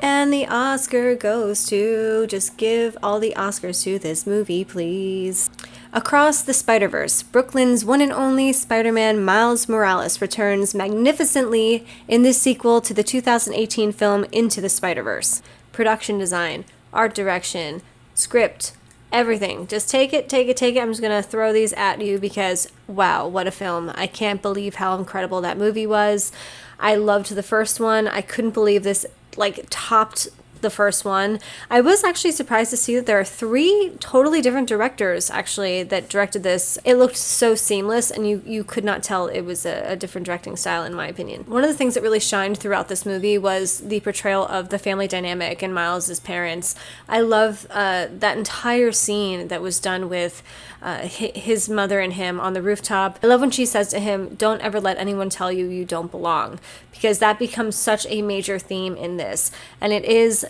And the Oscar goes to, just give all the Oscars to this movie, please. Across the Spider-Verse, Brooklyn's one and only Spider-Man Miles Morales returns magnificently in this sequel to the 2018 film Into the Spider-Verse. Production design, art direction, script, everything. Just take it, take it, take it. I'm just going to throw these at you because, wow, what a film. I can't believe how incredible that movie was. I loved the first one. I couldn't believe this topped the first one. I was actually surprised to see that there are 3 totally different directors actually that directed this. It looked so seamless, and you could not tell it was a different directing style, in my opinion. One of the things that really shined throughout this movie was the portrayal of the family dynamic and Miles's parents. I love that entire scene that was done with his mother and him on the rooftop. I love when she says to him, "Don't ever let anyone tell you you don't belong," because that becomes such a major theme in this. And it is,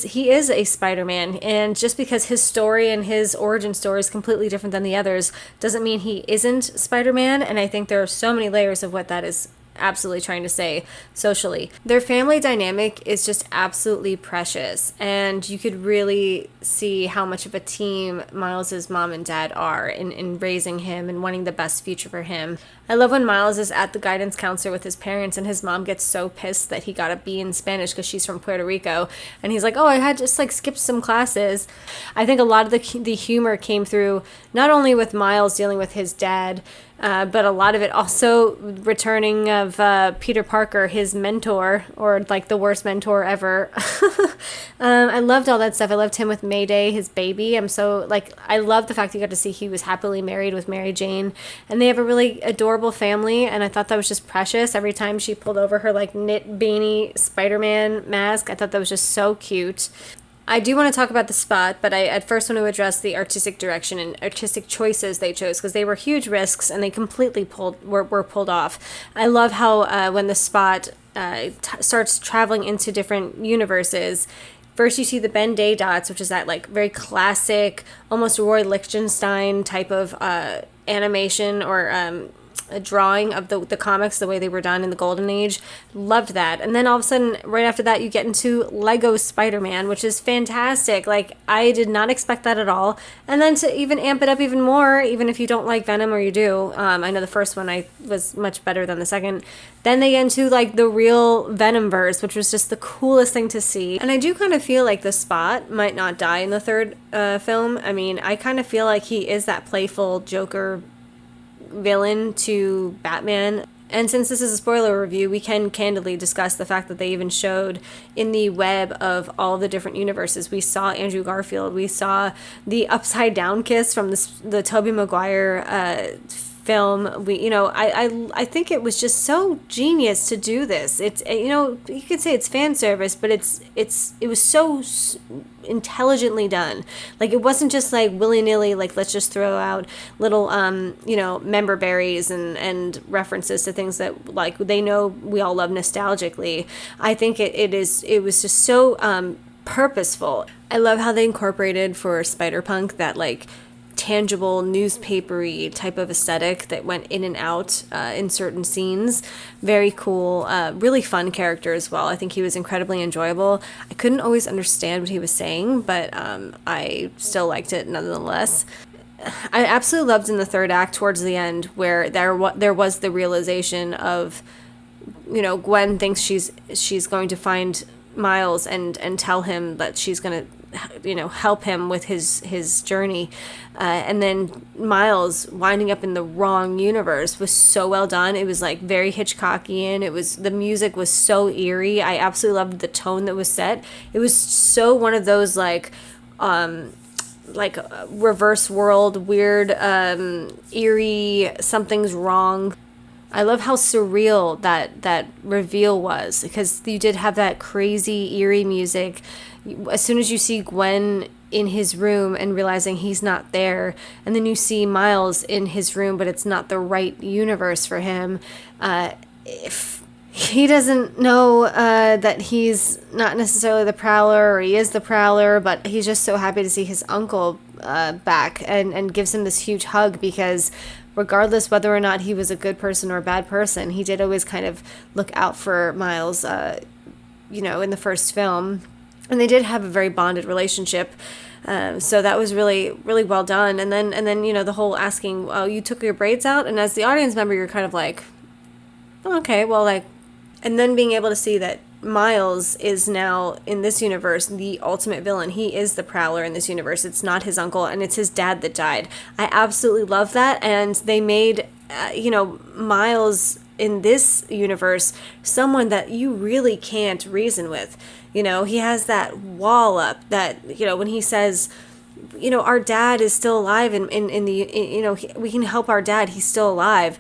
he is a Spider-Man, and just because his story and his origin story is completely different than the others doesn't mean he isn't Spider-Man. And I think there are so many layers of what that is absolutely trying to say socially. Their family dynamic is just absolutely precious, and you could really see how much of a team Miles's mom and dad are in raising him and wanting the best future for him. I love when Miles is at the guidance counselor with his parents and his mom gets so pissed that he got a B in Spanish because she's from Puerto Rico, and he's like, "Oh, I had just skipped some classes." I think a lot of the humor came through not only with Miles dealing with his dad, but a lot of it also returning of Peter Parker, his mentor, or the worst mentor ever. I loved all that stuff. I loved him with Mayday, his baby. I love the fact that you got to see he was happily married with Mary Jane, and they have a really adorable family, and I thought that was just precious. Every time she pulled over her knit beanie Spider-Man mask, I thought that was just so cute. I do want to talk about the spot, but I at first want to address the artistic direction and artistic choices they chose, because they were huge risks and they completely were pulled off. I love how when the spot starts traveling into different universes, first you see the Ben Day dots, which is that very classic, almost Roy Lichtenstein type of animation or a drawing of the comics, the way they were done in the Golden Age. Loved that. And then all of a sudden, right after that, you get into Lego Spider-Man, which is fantastic. I did not expect that at all. And then to even amp it up even more, even if you don't like Venom, or you do, I know the first one was much better than the second. Then they get into the real Venomverse, which was just the coolest thing to see. And I do kind of feel like the Spot might not die in the third film. I mean, I kind of feel like he is that playful Joker villain to Batman. And since this is a spoiler review, we can candidly discuss the fact that they even showed in the web of all the different universes. We saw Andrew Garfield. We saw the upside down kiss from the Tobey Maguire film. I think it was just so genius to do this. It's you could say it's fan service, but it was so intelligently done. It wasn't just willy-nilly, let's just throw out little member berries and references to things that they know we all love nostalgically. I think it was just so purposeful. I love how they incorporated for Spider-Punk that tangible newspapery type of aesthetic that went in and out in certain scenes. Very cool, really fun character as well. I think he was incredibly enjoyable. I couldn't always understand what he was saying, but I still liked it nonetheless. I absolutely loved in the third act towards the end where there was the realization of Gwen thinks she's going to find Miles and tell him that she's going to help him with his journey, and then Miles winding up in the wrong universe was so well done. It was very Hitchcockian. The music was so eerie. I absolutely loved the tone that was set. It was so one of those reverse world, weird, eerie, something's wrong. I love how surreal that reveal was, because you did have that crazy, eerie music. As soon as you see Gwen in his room and realizing he's not there, and then you see Miles in his room, but it's not the right universe for him. If he doesn't know that he's not necessarily the Prowler, or he is the Prowler, but he's just so happy to see his uncle back, and gives him this huge hug, because regardless whether or not he was a good person or a bad person, he did always kind of look out for Miles' in the first film. And they did have a very bonded relationship. So that was really, really well done. And then, the whole asking, oh, you took your braids out? And as the audience member, you're kind of like, oh, okay, well, like, and then being able to see that Miles is now, in this universe, the ultimate villain. He is the Prowler in this universe. It's not his uncle, and it's his dad that died. I absolutely love that. And they made, Miles in this universe someone that you really can't reason with. He has that wall up that, when he says, our dad is still alive, and we can help our dad, he's still alive.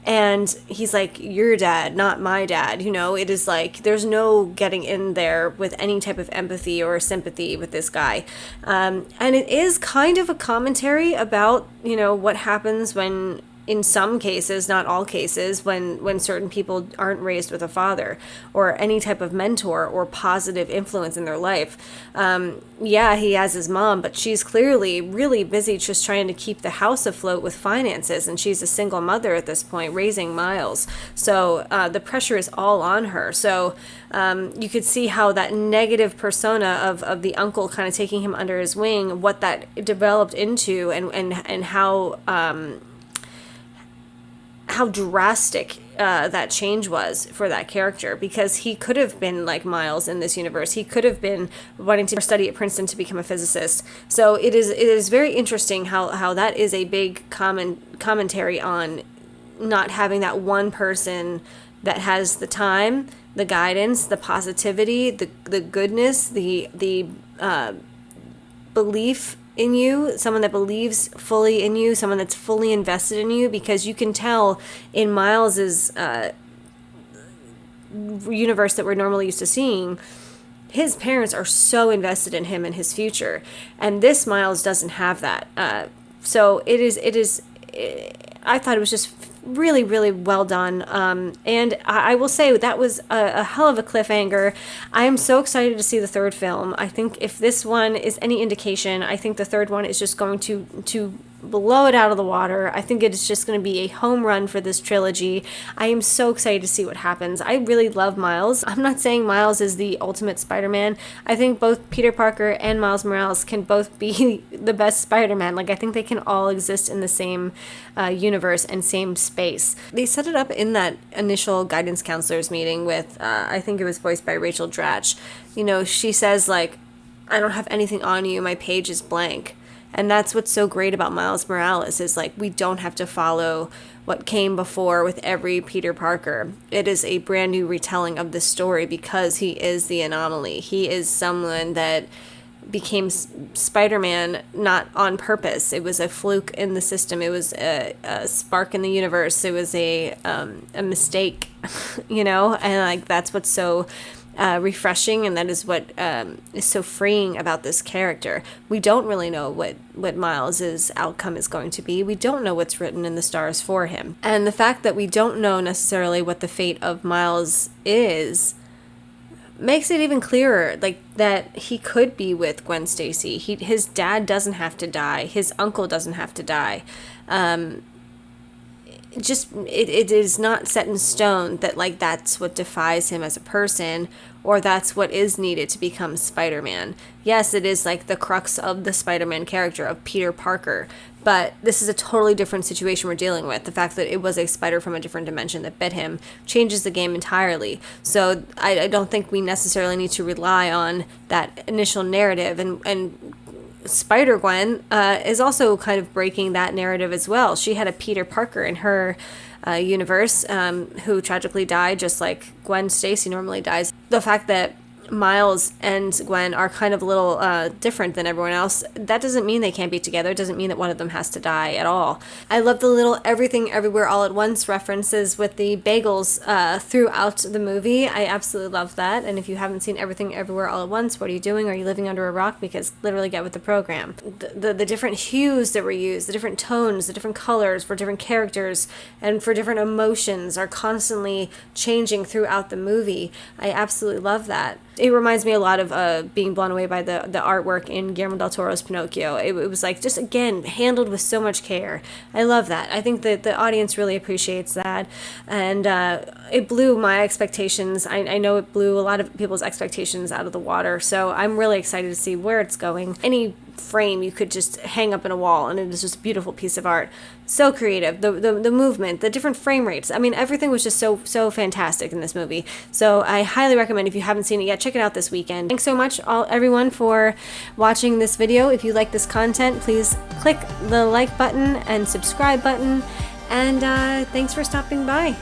And he's like, your dad, not my dad. It is like, there's no getting in there with any type of empathy or sympathy with this guy. And it is kind of a commentary about, what happens when, in some cases, not all cases, when certain people aren't raised with a father or any type of mentor or positive influence in their life. Yeah, he has his mom, but she's clearly really busy just trying to keep the house afloat with finances, and she's a single mother at this point, raising Miles. So the pressure is all on her. So you could see how that negative persona of the uncle kind of taking him under his wing, what that developed into, and how drastic that change was for that character, because he could have been like Miles in this universe. He could have been wanting to study at Princeton to become a physicist. So it is very interesting how that is a big commentary on not having that one person that has the time, the guidance, the positivity, the goodness, the belief in you, someone that believes fully in you, someone that's fully invested in you, because you can tell in Miles's universe that we're normally used to seeing, his parents are so invested in him and his future, and this Miles doesn't have that. So it is. I thought it was just really, really well done. And I will say that was a hell of a cliffhanger. I am so excited to see the third film. I think if this one is any indication, I think the third one is just going to blow it out of the water. I think it is just going to be a home run for this trilogy. I am so excited to see what happens. I really love Miles. I'm not saying Miles is the ultimate Spider-Man. I think both Peter Parker and Miles Morales can both be the best Spider-Man. Like, I think they can all exist in the same universe and same space. They set it up in that initial guidance counselors meeting with, I think it was voiced by Rachel Dratch. She says, like, I don't have anything on you. My page is blank. And that's what's so great about Miles Morales, is like, we don't have to follow what came before with every Peter Parker. It is a brand new retelling of the story because he is the anomaly. He is someone that became Spider-Man not on purpose. It was a fluke in the system. It was a spark in the universe. It was a mistake, and like, that's what's so refreshing, and that is what is so freeing about this character. We don't really know what Miles's outcome is going to be. We don't know what's written in the stars for him. And the fact that we don't know necessarily what the fate of Miles is makes it even clearer, like, that he could be with Gwen Stacy. His dad doesn't have to die. His uncle doesn't have to die. It is not set in stone that, like, that's what defines him as a person, or that's what is needed to become Spider-Man. Yes, it is like the crux of the Spider-Man character of Peter Parker, but this is a totally different situation we're dealing with. The fact that it was a spider from a different dimension that bit him changes the game entirely. So I don't think we necessarily need to rely on that initial narrative, and Spider-Gwen is also kind of breaking that narrative as well. She had a Peter Parker in her universe who tragically died, just like Gwen Stacy normally dies. The fact that Miles and Gwen are kind of a little different than everyone else, that doesn't mean they can't be together. It doesn't mean that one of them has to die at all. I love the little Everything Everywhere All at Once references with the bagels throughout the movie. I absolutely love that. And if you haven't seen Everything Everywhere All at Once, what are you doing? Are you living under a rock? Because literally get with the program. The different hues that were used, the different tones, the different colors for different characters and for different emotions are constantly changing throughout the movie. I absolutely love that. it reminds me a lot of being blown away by the artwork in Guillermo del Toro's Pinocchio. It was like, just again, handled with so much care. I love that. I think that the audience really appreciates that, and it blew my expectations. I know it blew a lot of people's expectations out of the water, so I'm really excited to see where it's going. Any frame you could just hang up in a wall, and it is just a beautiful piece of art. So creative. The movement, the different frame rates. I mean, everything was just so fantastic in this movie. So I highly recommend, if you haven't seen it yet, check it out this weekend. Thanks so much, everyone, for watching this video. If you like this content, please click the like button and subscribe button. And thanks for stopping by.